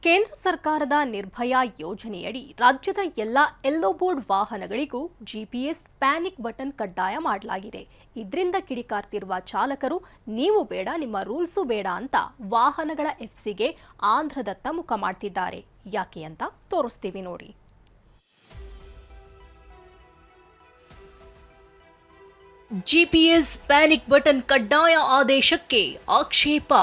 ಕೇಂದ್ರ ಸರ್ಕಾರದ ನಿರ್ಭಯ ಯೋಜನೆಯಡಿ ರಾಜ್ಯದ ಎಲ್ಲ ಯೆಲ್ಲೋ ಬೋರ್ಡ್ ವಾಹನಗಳಿಗೂ ಜಿಪಿಎಸ್ ಪ್ಯಾನಿಕ್ ಬಟನ್ ಕಡ್ಡಾಯ ಮಾಡಲಾಗಿದೆ. ಇದರಿಂದ ಕಿಡಿಕಾರ್ತಿರುವ ಚಾಲಕರು ನೀವು ಬೇಡ ನಿಮ್ಮ ರೂಲ್ಸು ಬೇಡ ಅಂತ ವಾಹನಗಳ ಎಫ್ಸಿಗೆ ಆಂಧ್ರದತ್ತ ಮುಖ ಮಾಡ್ತಿದ್ದಾರೆ. ಯಾಕೆ ಅಂತ ತೋರಿಸ್ತೀವಿ ನೋಡಿ. ಜಿಪಿಎಸ್ ಪ್ಯಾನಿಕ್ ಬಟನ್ ಕಡ್ಡಾಯ ಆದೇಶಕ್ಕೆ ಆಕ್ಷೇಪ.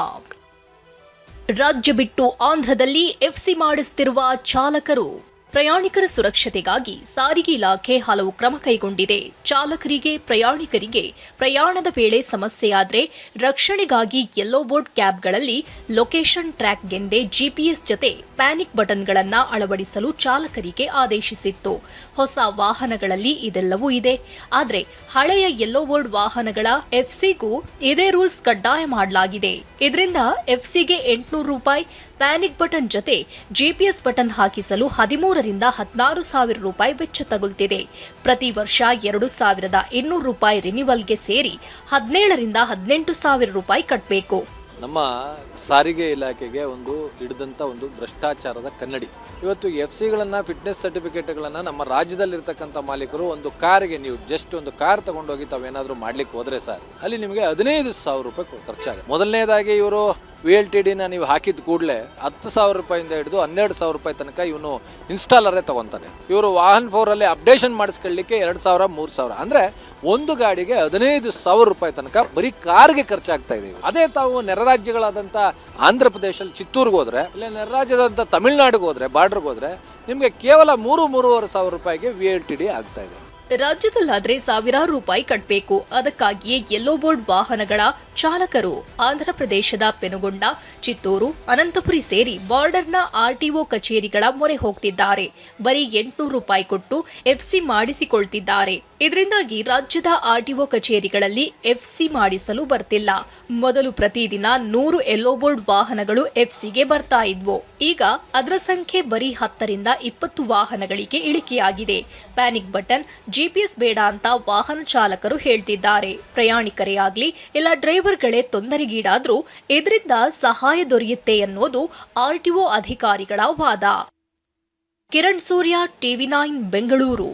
ರಾಜ್ಯ ಬಿಟ್ಟು ಆಂಧ್ರದಲ್ಲಿ ಎಫ್ಸಿ ಮಾಡಿಸುತ್ತಿರುವ ಚಾಲಕರು. ಪ್ರಯಾಣಿಕರ ಸುರಕ್ಷತೆಗಾಗಿ ಸಾರಿಗೆ ಇಲಾಖೆ ಹಲವು ಕ್ರಮ ಕೈಗೊಂಡಿದೆ. ಚಾಲಕರಿಗೆ ಪ್ರಯಾಣಿಕರಿಗೆ ಪ್ರಯಾಣದ ವೇಳೆ ಸಮಸ್ಯೆಯಾದರೆ ರಕ್ಷಣೆಗಾಗಿ ಯೆಲ್ಲೋ ಬೋರ್ಡ್ ಕ್ಯಾಬ್ಗಳಲ್ಲಿ ಲೊಕೇಶನ್ ಟ್ರ್ಯಾಕ್ಗೆಂದೇ ಜಿಪಿಎಸ್ ಜತೆ ಪ್ಯಾನಿಕ್ ಬಟನ್ಗಳನ್ನು ಅಳವಡಿಸಲು ಚಾಲಕರಿಗೆ ಆದೇಶಿಸಿತ್ತು. ಹೊಸ ವಾಹನಗಳಲ್ಲಿ ಇದೆಲ್ಲವೂ ಇದೆ. ಆದರೆ ಹಳೆಯ ಯೆಲ್ಲೋ ಬೋರ್ಡ್ ವಾಹನಗಳ ಎಫ್ಸಿಗೂ ಇದೇ ರೂಲ್ಸ್ ಕಡ್ಡಾಯ ಮಾಡಲಾಗಿದೆ. ಇದರಿಂದ ಎಫ್ಸಿಗೆ ₹800, ಪ್ಯಾನಿಕ್ ಬಟನ್ ಜೊತೆ ಜಿಪಿಎಸ್ ಬಟನ್ ಹಾಕಿಸಲು 13ರಿಂದ 16,000 ರೂಪಾಯಿ ವೆಚ್ಚ ತಗುಲ್ತಿದೆ. ಪ್ರತಿ ವರ್ಷ ₹2,200 ರಿನಿವಲ್ಗೆ ಸೇರಿ 17ರಿಂದ 18,000 ರೂಪಾಯಿ ಕಟ್ಟಬೇಕು. ನಮ್ಮ ಸಾರಿಗೆ ಇಲಾಖೆಗೆ ಹಿಡಿದಂಥ ಭ್ರಷ್ಟಾಚಾರದ ಕನ್ನಡಿ. ಇವತ್ತು ಎಫ್ಸಿಗಳನ್ನು ಫಿಟ್ನೆಸ್ ಸರ್ಟಿಫಿಕೇಟ್ಗಳನ್ನು ನಮ್ಮ ರಾಜ್ಯದಲ್ಲಿರ್ತಕ್ಕಂಥ ಮಾಲೀಕರು ಕಾರಿಗೆ ನೀವು ಜಸ್ಟ್ ಕಾರ್ ತಗೊಂಡೋಗಿ ತಾವೇನಾದರೂ ಮಾಡ್ಲಿಕ್ಕೆ ಹೋದ್ರೆ ಸರ್ ಅಲ್ಲಿ ನಿಮಗೆ 15,000 ರೂಪಾಯಿ ಖರ್ಚಾಗುತ್ತೆ. ಮೊದಲನೇದಾಗಿ ಇವರು VLTDನ ನೀವು ಹಾಕಿದ ಕೂಡಲೇ 10,000 ರೂಪಾಯಿಂದ ಹಿಡಿದು 12,000 ರೂಪಾಯಿ ತನಕ ಇವನು ಇನ್ಸ್ಟಾಲರೇ ತಗೊಂತಾನೆ. ಇವರು ವಾಹನ್ 4ಅಲ್ಲಿ ಅಪ್ಡೇಷನ್ ಮಾಡಿಸ್ಕೊಳ್ಳಿಕ್ಕೆ 2,000 3,000 ಅಂದರೆ ಒಂದು ಗಾಡಿಗೆ 15,000 ರೂಪಾಯಿ ತನಕ ಬರೀ ಕಾರ್ಗೆ ಖರ್ಚಾಗ್ತಾ ಇದೆ. ಅದೇ ತಾವು ನೆರ ರಾಜ್ಯಗಳಾದಂಥ ಆಂಧ್ರ ಪ್ರದೇಶದಲ್ಲಿ ಚಿತ್ತೂರ್ಗೆ ಹೋದ್ರೆ ಇಲ್ಲ ನೆರ ರಾಜ್ಯದಂಥ ತಮಿಳುನಾಡಿಗೆ ಹೋದ್ರೆ ಬಾರ್ಡರ್ಗೆ ಹೋದ್ರೆ ನಿಮಗೆ ಕೇವಲ 3,500 ರೂಪಾಯಿಗೆ VLTD ಆಗ್ತಾ ಇದೆ. ರಾಜ್ಯದಲ್ಲಾದ್ರೆ ಸಾವಿರಾರು ರೂಪಾಯಿ ಕಟ್ಟಬೇಕು. ಅದಕ್ಕಾಗಿಯೇ ಯೆಲ್ಲೋ ಬೋರ್ಡ್ ವಾಹನಗಳ ಚಾಲಕರು ಆಂಧ್ರ ಪ್ರದೇಶದ ಪೆನುಗೊಂಡ, ಚಿತ್ತೂರು, ಅನಂತಪುರಿ ಸೇರಿ ಬಾರ್ಡರ್ನ RTO ಕಚೇರಿಗಳ ಮೊರೆ ಹೋಗ್ತಿದ್ದಾರೆ. ಬರೀ ₹800 ಕೊಟ್ಟು ಎಫ್ಸಿ ಮಾಡಿಸಿಕೊಳ್ತಿದ್ದಾರೆ. ಇದರಿಂದಾಗಿ ರಾಜ್ಯದ RTO ಕಚೇರಿಗಳಲ್ಲಿ ಎಫ್ಸಿ ಮಾಡಿಸಲು ಬರ್ತಿಲ್ಲ. ಮೊದಲು ಪ್ರತಿದಿನ 100 ಯೆಲ್ಲೋ ಬೋರ್ಡ್ ವಾಹನಗಳು ಎಫ್ಸಿಗೆ ಬರ್ತಾ ಇದ್ವು. ಈಗ ಅದರ ಸಂಖ್ಯೆ ಬರೀ 10ರಿಂದ 20 ವಾಹನಗಳಿಗೆ ಇಳಿಕೆಯಾಗಿದೆ. ಪ್ಯಾನಿಕ್ ಬಟನ್, ಜಿಪಿಎಸ್ ಬೇಡ ಅಂತ ವಾಹನ ಚಾಲಕರು ಹೇಳ್ತಿದ್ದಾರೆ. ಪ್ರಯಾಣಿಕರೇ ಆಗ್ಲಿ ಇಲ್ಲ ಡ್ರೈವರ್ಗಳೇ ತೊಂದರೆಗೀಡಾದ್ರೂ ಇದರಿಂದ ಸಹಾಯ ದೊರೆಯುತ್ತೆ ಅನ್ನೋದು RTO ಅಧಿಕಾರಿಗಳ ವಾದ. ಕಿರಣ್ ಸೂರ್ಯ, TV9 ಬೆಂಗಳೂರು.